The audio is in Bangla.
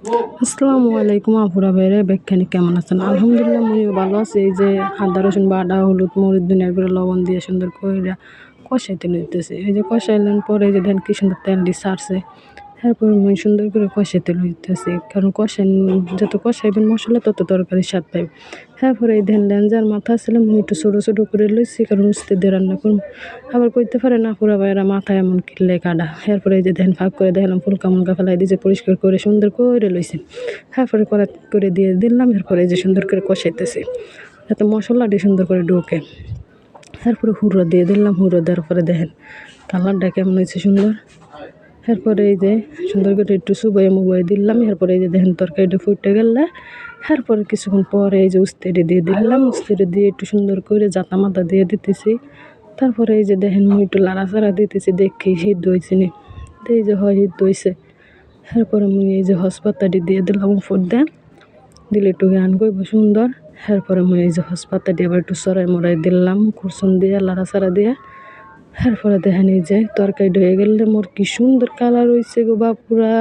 আসসালামু আলাইকুম আপুরা ভাইরা ব্যাখ্যানি কেমন আছেন? আলহামদুলিল্লাহ মুইও ভালো আছি। এই যে আদা রসুন বাটা হলুদ মরিচ ধনিয়া করে লবণ দিয়ে সুন্দর কইরা কষাইতে লইতেছি। এই যে কষাইলেন পরে এই যে দেখেন কি সুন্দর তেল দিয়ে ছাড়ছে। এরপরে মুই সুন্দর করে কষাইতে লইতেছি, কারণ যত কষাইবেন মশলা তত তরকারির স্বাদ পাইবে। এরপরে এই দেখেন লেঞ্জার মাথা ছিল মুই একটু ছোটো ছোটো করে লইছি, কারণ উস্তে দিয়ে রান্না করুম। আবার কইতে পারে না পুরা ভাইয়েরা মাথা এমন কিনলে কাটা। এরপরে এই যে দেখেন ফাঁক করে দেখলাম ফুলকা মুলকা ফেলাই দিয়েছে, পরিষ্কার করে সুন্দর করে লইছি। এরপরে কড়াই করে দিয়ে দিলাম। এরপরে এই যে সুন্দর করে কষাইতেছি যাতে মশলাটি সুন্দর করে ঢোকে। এরপরে হুড়ো দিয়ে দিলাম, হুড়ো দেওয়ার পরে দেখেন কালারটা কেমন হয়েছে সুন্দর। এরপরে এই যে সুন্দর করে একটু চুবাই মুবাই দিলাম। এরপরে এই যে দেখেন তরকারিটা ফুটে গেলে এরপরে কিছুক্ষণ পরে এই যে উস্তেটি দিয়ে দিলাম। উস্তেটি দিয়ে একটু সুন্দর করে জাতা মাথা দিয়ে দিতেছি। তারপরে এই যে দেখেন মুই একটু লাড়াচাড়া দিতেছি, দেখি সিদ্ধ হয়েছে নি। এই যে হয় সিদ্ধ হয়েছে। এরপরে মুই এই যে হসপাতাটি দিয়ে দিলাম উপর দিয়ে, দিলে একটু গান করব সুন্দর। এরপরে মুই এই যে হসপাতাটি আবার একটু সরাই মরাই দিলাম কুরসুন দিয়ে লাড়াচাড়া দিয়ে। এরপরে দেখেন এই যে তরকারি হয়ে গেলে মোর কি সুন্দর কালার হয়েছে গো বাপুরা।